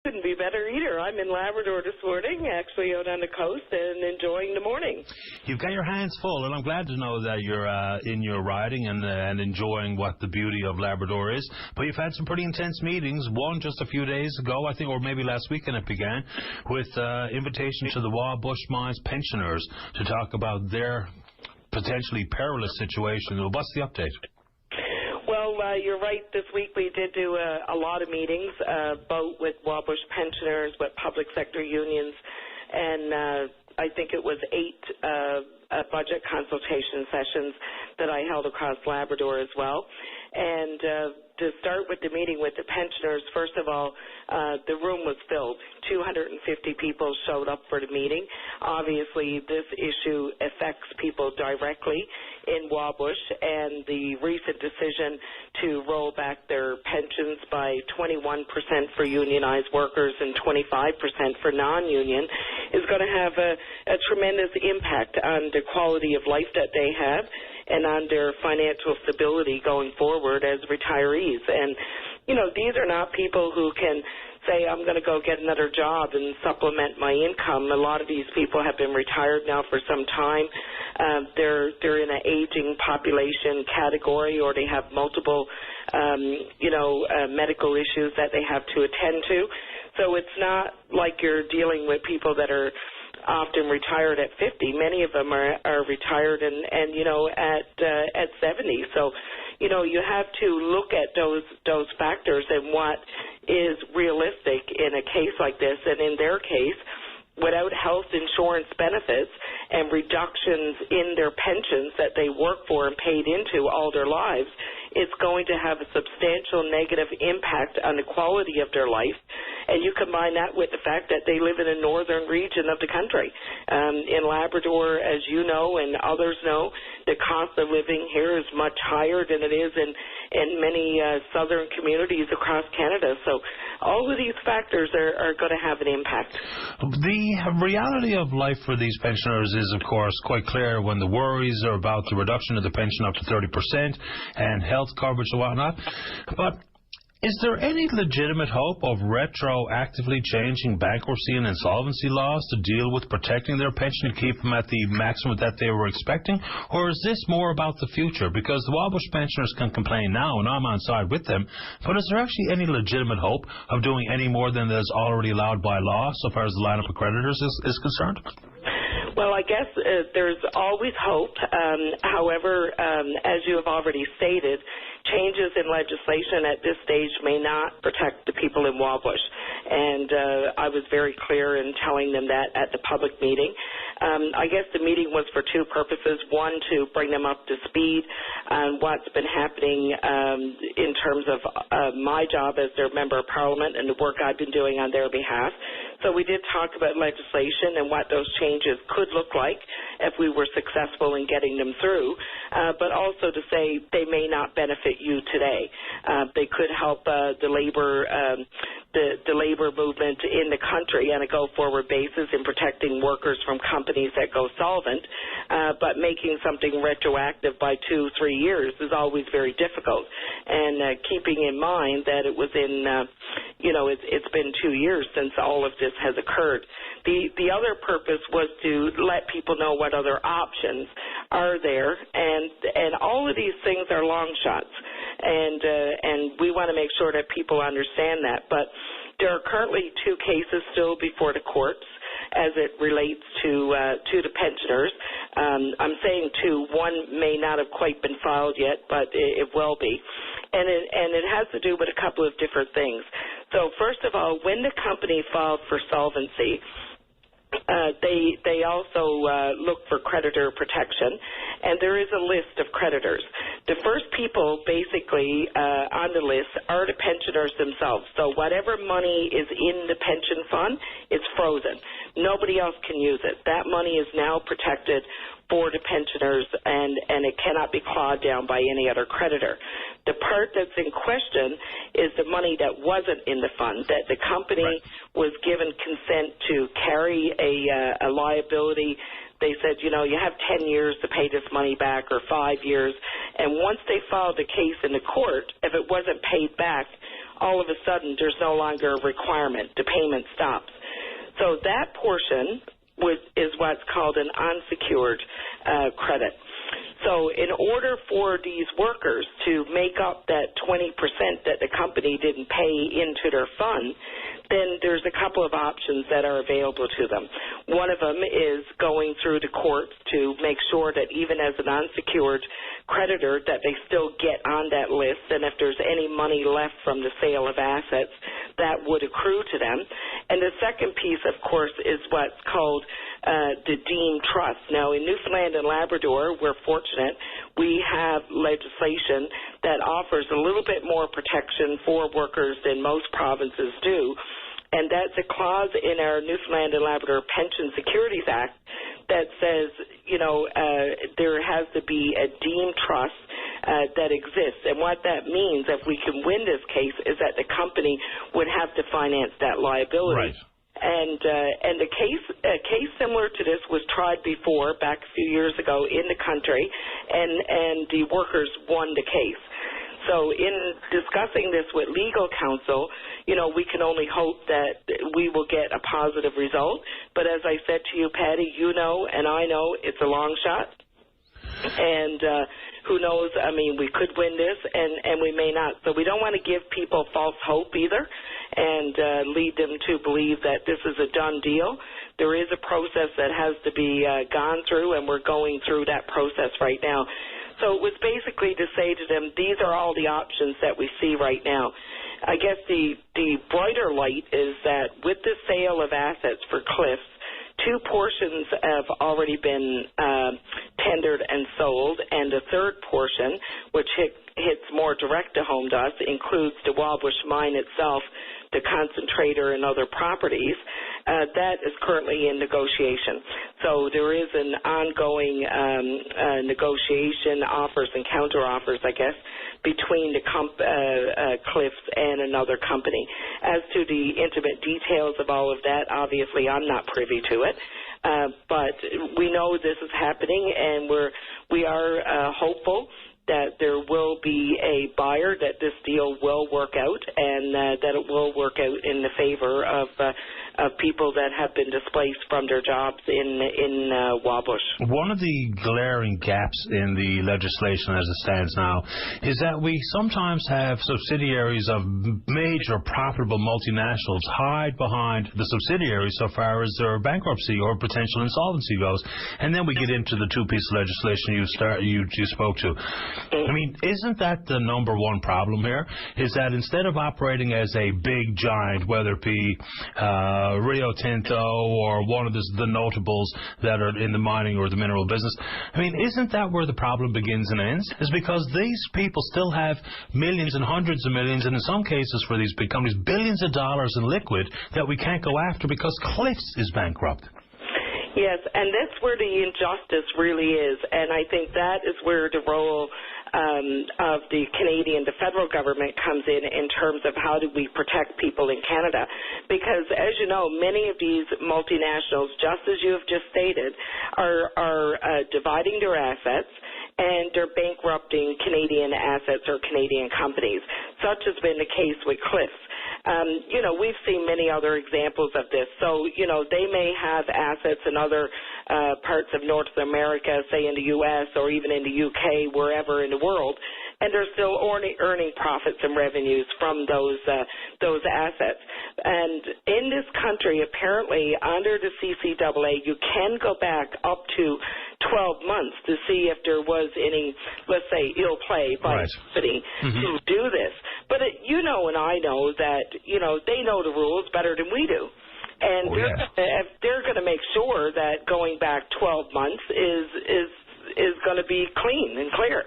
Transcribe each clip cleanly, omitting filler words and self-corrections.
couldn't be better either. I'm in Labrador this morning, actually out on the coast, and enjoying the morning. You've got your hands full, and I'm glad to know that you're in your riding and enjoying what the beauty of Labrador is. But you've had some pretty intense meetings, one just a few days ago, I think, or maybe last weekend it began, with invitation to the Wabush Mines pensioners to talk about their potentially perilous situation. What's the update? Well, you're right. This week we did do a lot of meetings, both with Wabush pensioners, with public sector unions, and I think it was 8 budget consultation sessions that I held across Labrador as well. And to start with the meeting with the pensioners, first of all, the room was filled. 250 people showed up for the meeting. Obviously, this issue affects people directly in Wabush, and the recent decision to roll back their pensions by 21% for unionized workers and 25% for non-union is going to have a tremendous impact on the quality of life that they have and on their financial stability going forward as retirees. And, you know, these are not people who can say, I'm going to go get another job and supplement my income. A lot of these people have been retired now for some time. They're in an aging population category, or they have multiple, medical issues that they have to attend to. So it's not like you're dealing with people that are often retired at 50. Many of them are retired and at 70. So, you have to look at those factors and what is realistic in a case like this. And in their case, without health insurance benefits and reductions in their pensions that they work for and paid into all their lives, it's going to have a substantial negative impact on the quality of their life. And you combine that with the fact that they live in a northern region of the country. In Labrador, as you know and others know, the cost of living here is much higher than it is in many southern communities across Canada. So all of these factors are going to have an impact. The reality of life for these pensioners is, of course, quite clear when the worries are about the reduction of the pension up to 30% and health coverage and whatnot. But is there any legitimate hope of retroactively changing bankruptcy and insolvency laws to deal with protecting their pension and keep them at the maximum that they were expecting? Or is this more about the future? Because the Wabush pensioners can complain now, and I'm on side with them, but is there actually any legitimate hope of doing any more than is already allowed by law so far as the lineup of creditors is concerned? Well, I guess there's always hope. However, as you have already stated, changes in legislation at this stage may not protect the people in Wabush. And I was very clear in telling them that at the public meeting. I guess the meeting was for two purposes. One, to bring them up to speed on what's been happening in terms of my job as their Member of Parliament and the work I've been doing on their behalf. So we did talk about legislation and what those changes could look like if we were successful in getting them through, but also to say they may not benefit you today. They could help the labor movement in the country on a go-forward basis in protecting workers from companies that go solvent, but making something retroactive by 2-3 years is always very difficult. And keeping in mind that it was in, it's been 2 years since all of this has occurred. The other purpose was to let people know what other options are there, and all of these things are long shots, and we want to make sure that people understand that. But there are currently 2 cases still before the courts as it relates to the pensioners. I'm saying 2. One may not have quite been filed yet, but it will be. And it has to do with a couple of different things. So first of all, when the company filed for solvency, they also look for creditor protection, and there is a list of creditors. The first people basically on the list are the pensioners themselves. So whatever money is in the pension fund is frozen. Nobody else can use it. That money is now protected for the pensioners, and it cannot be clawed down by any other creditor. The part that's in question is the money that wasn't in the fund, that the company was given consent to carry a liability. They said, you have 10 years to pay this money back, or 5 years. And once they filed the case in the court, if it wasn't paid back, all of a sudden there's no longer a requirement. The payment stops. So that portion is what's called an unsecured credit. So in order for these workers to make up that 20% that the company didn't pay into their fund, then there's a couple of options that are available to them. One of them is going through the courts to make sure that even as an unsecured creditor that they still get on that list, and if there's any money left from the sale of assets, that would accrue to them. And the second piece, of course, is what's called the deemed trust. Now, in Newfoundland and Labrador, we're fortunate. We have legislation that offers a little bit more protection for workers than most provinces do, and that's a clause in our Newfoundland and Labrador Pension Securities Act that says, there has to be a deemed trust that exists. And what that means, if we can win this case, is that the company would have to finance that liability. Right. And the case similar to this was tried before, back a few years ago in the country, and the workers won the case. So in discussing this with legal counsel, we can only hope that we will get a positive result. But as I said to you, Paddy, and I know it's a long shot. And who knows, we could win this and we may not. So we don't want to give people false hope either and lead them to believe that this is a done deal. There is a process that has to be gone through, and we're going through that process right now. So it was basically to say to them, these are all the options that we see right now. I guess the brighter light is that with the sale of assets for Cliffs, 2 portions have already been tendered and sold, and the third portion, which hits more direct to home to us, includes the Wabush mine itself, the concentrator, and other properties. That is currently in negotiation. So there is an ongoing negotiation, offers and counter-offers, I guess, between the Cliffs and another company. As to the intimate details of all of that, obviously I'm not privy to it. But we know this is happening, and we are hopeful that there will be a buyer, that this deal will work out, and that it will work out in the favor of people that have been displaced from their jobs in Wabush. One of the glaring gaps in the legislation as it stands now is that we sometimes have subsidiaries of major profitable multinationals hide behind the subsidiaries so far as their bankruptcy or potential insolvency goes. And then we get into the 2 pieces of legislation you spoke to. I mean, isn't that the number one problem here? Is that instead of operating as a big giant, whether it be Rio Tinto or one of the notables that are in the mining or the mineral business, I mean, isn't that where the problem begins and ends? Is because these people still have millions and hundreds of millions, and in some cases for these big companies, billions of dollars in liquid that we can't go after because Cliffs is bankrupt. Yes, and that's where the injustice really is, and I think that is where the role of the federal government comes in terms of how do we protect people in Canada. Because, as you know, many of these multinationals, just as you have just stated, are dividing their assets, and they're bankrupting Canadian assets or Canadian companies. Such has been the case with Cliffs. We've seen many other examples of this. So, they may have assets in other parts of North America, say in the U.S. or even in the U.K., wherever in the world, and they're still earning profits and revenues from those assets. And in this country, apparently, under the CCAA, you can go back up to 12 months to see if there was any, let's say, ill play by the company to do this. But and I know that, they know the rules better than we do. And they're going to make sure that going back 12 months is going to be clean and clear.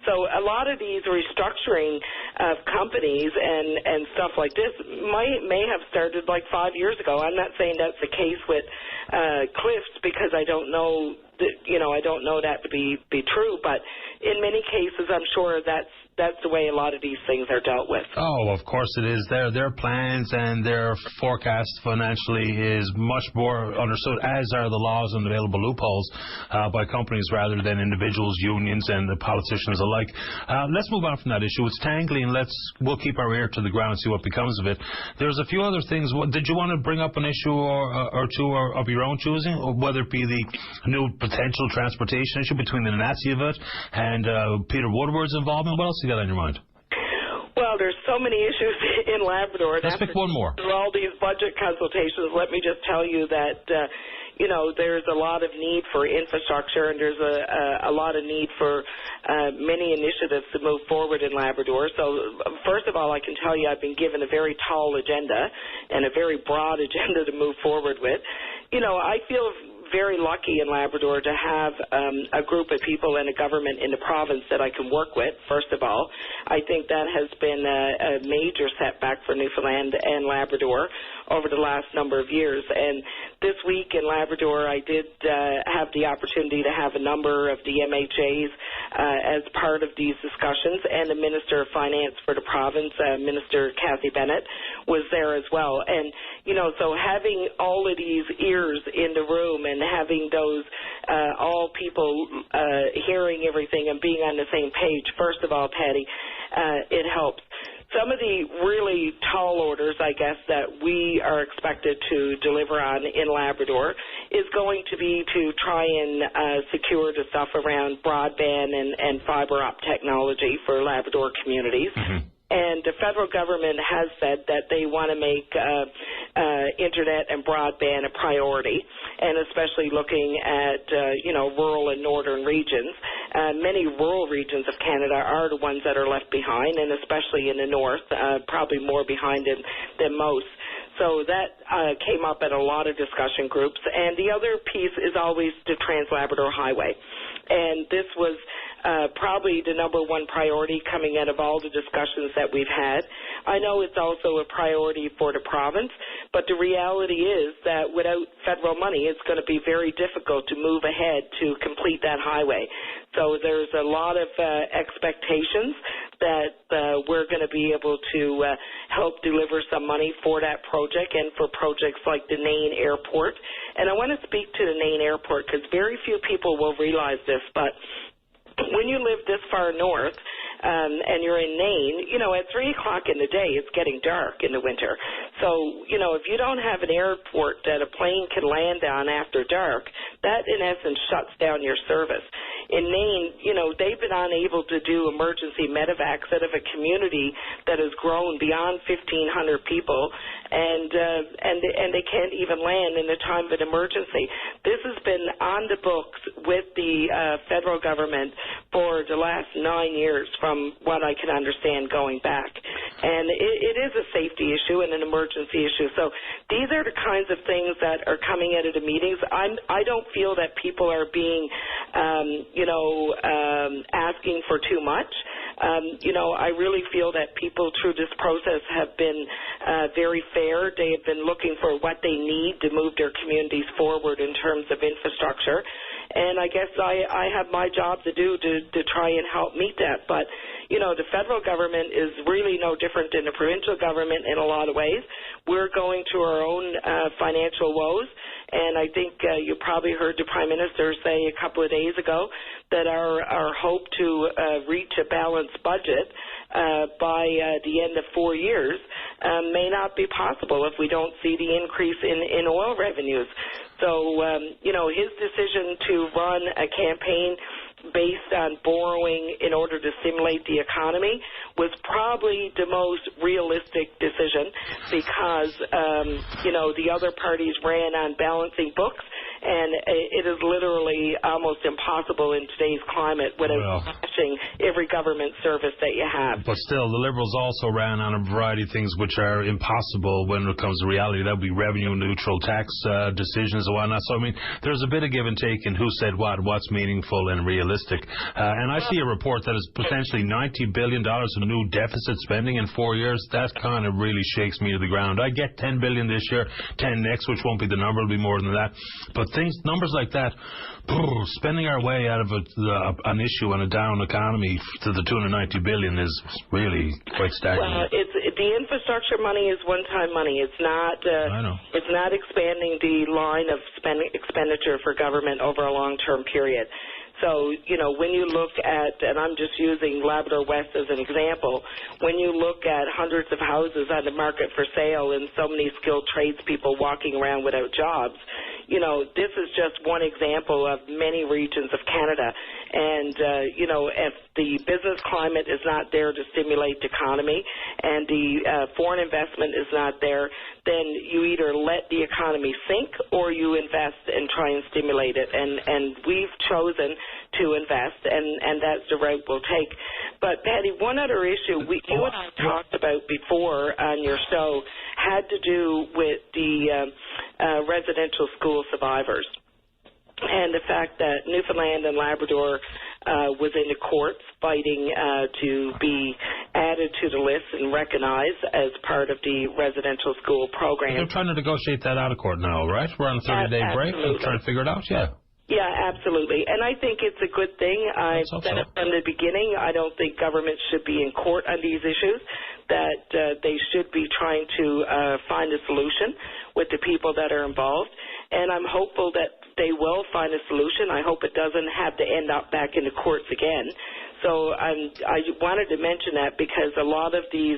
So a lot of these restructuring of companies and stuff like this may have started like 5 years ago. I'm not saying that's the case with Cliffs because I don't know that, I don't know that to be true. But in many cases, I'm sure that's that's the way a lot of these things are dealt with. Oh, of course it is. Their plans and their forecast financially is much more understood, as are the laws and available loopholes by companies rather than individuals, unions, and the politicians alike. Let's move on from that issue. It's tangly, and we'll keep our ear to the ground and see what becomes of it. There's a few other things. Did you want to bring up an issue or two of your own choosing, or whether it be the new potential transportation issue between the Nazi of it and Peter Woodward's involvement? What else you got on your mind? Well, there's so many issues in Labrador. Let's pick one more. Through all these budget consultations, let me just tell you that, there's a lot of need for infrastructure, and there's a lot of need for many initiatives to move forward in Labrador. So, first of all, I can tell you I've been given a very tall agenda and a very broad agenda to move forward with. I feel very lucky in Labrador to have a group of people and a government in the province that I can work with, first of all. I think that has been a major setback for Newfoundland and Labrador over the last number of years. And this week in Labrador, I did have the opportunity to have a number of the MHAs as part of these discussions, and the Minister of Finance for the province, Minister Cathy Bennett, was there as well. And, so having all of these ears in the room and having those all people hearing everything and being on the same page, first of all, Paddy, it helps. Some of the really tall orders, I guess, that we are expected to deliver on in Labrador is going to be to try and secure the stuff around broadband and fiber optic technology for Labrador communities. Mm-hmm. And the federal government has said that they want to make internet and broadband a priority, and especially looking at, rural and northern regions. Many rural regions of Canada are the ones that are left behind, and especially in the north, probably more behind than most. So that came up at a lot of discussion groups. And the other piece is always the Trans-Labrador Highway. And this was probably the number one priority coming out of all the discussions that we've had. I know it's also a priority for the province, but the reality is that without federal money, it's going to be very difficult to move ahead to complete that highway. So there's a lot of expectations that we're going to be able to help deliver some money for that project and for projects like the Nain Airport. And I want to speak to the Nain Airport because very few people will realize this, but when you live this far north and you're in Nain, at 3 o'clock in the day, it's getting dark in the winter. So, if you don't have an airport that a plane can land on after dark, that in essence shuts down your service. In Nain, they've been unable to do emergency medevacs out of a community that has grown beyond 1,500 people, and they can't even land in the time of an emergency. This has been on the books with the federal government for the last 9 years, from what I can understand going back. And it is a safety issue and an emergency issue. So these are the kinds of things that are coming out of the meetings. I don't feel that people are being, asking for too much. I really feel that people through this process have been very fair. They have been looking for what they need to move their communities forward in terms of infrastructure. And I guess I have my job to do to try and help meet that. But, the federal government is really no different than the provincial government in a lot of ways. We're going through our own financial woes. And I think you probably heard the Prime Minister say a couple of days ago that our hope to reach a balanced budget by the end of 4 years may not be possible if we don't see the increase in oil revenues. So, his decision to run a campaign based on borrowing in order to stimulate the economy was probably the most realistic decision because, the other parties ran on balancing books, and it is literally almost impossible in today's climate without slashing every government service that you have. But still, the Liberals also ran on a variety of things which are impossible when it comes to reality. That would be revenue-neutral tax decisions and whatnot. So, there's a bit of give and take in who said what's meaningful and realistic. And I see a report that is potentially $90 billion of new deficit spending in 4 years. That kind of really shakes me to the ground. I get $10 billion this year, 10 next, which won't be the number, it'll be more than that. But numbers like that, spending our way out of an issue and a down economy to the tune of $90 billion is really quite staggering. Well, the infrastructure money is one-time money. It's not. I know. It's not expanding the line of expenditure for government over a long-term period. So, when you look at, and I'm just using Labrador West as an example, when you look at hundreds of houses on the market for sale and so many skilled tradespeople walking around without jobs, this is just one example of many regions of Canada. And, if the business climate is not there to stimulate the economy and the foreign investment is not there, then you either let the economy sink or you invest and try and stimulate it. And we've chosen to invest, and that's the route we'll take. But, Paddy, one other issue you and I talked about before on your show had to do with the residential school survivors and the fact that Newfoundland and Labrador was in the courts fighting to be added to the list and recognized as part of the residential school program. They're trying to negotiate that out of court now, right? We're on a 30-day break. We're trying to figure it out, yeah. Yeah, absolutely. And I think it's a good thing. I've said it from the beginning. I don't think government should be in court on these issues, that they should be trying to find a solution with the people that are involved. And I'm hopeful that they will find a solution. I hope it doesn't have to end up back in the courts again. So I wanted to mention that because a lot of these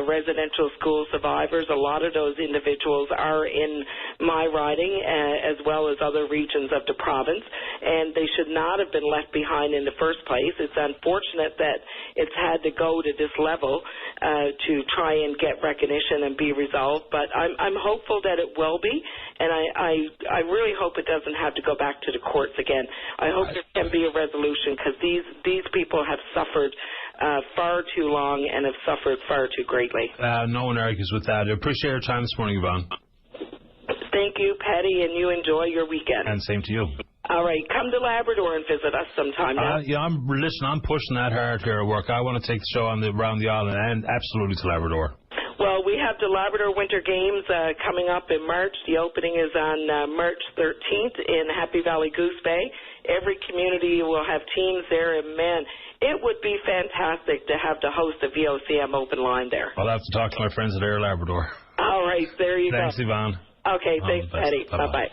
residential school survivors, a lot of those individuals are in my riding as well as other regions of the province, and they should not have been left behind in the first place. It's unfortunate that it's had to go to this level to try and get recognition and be resolved, but I'm hopeful that it will be, and I really hope it doesn't have to go back to the courts again. I hope there can be a resolution because these people have suffered far too long and have suffered far too greatly. No one argues with that. I appreciate your time this morning, Yvonne. Thank you, Paddy, and you enjoy your weekend. And same to you. All right, come to Labrador and visit us sometime now. I'm pushing that hard here at work. I want to take the show around the island and absolutely to Labrador. Well, we have the Labrador Winter Games coming up in March. The opening is on March 13th in Happy Valley Goose Bay. Every community will have teams there, and man, it would be fantastic to have to host a VOCM open line there. I'll have to talk to my friends at Air Labrador. All right, there you go. Thanks, Yvonne. Okay, thanks, Paddy. Bye-bye.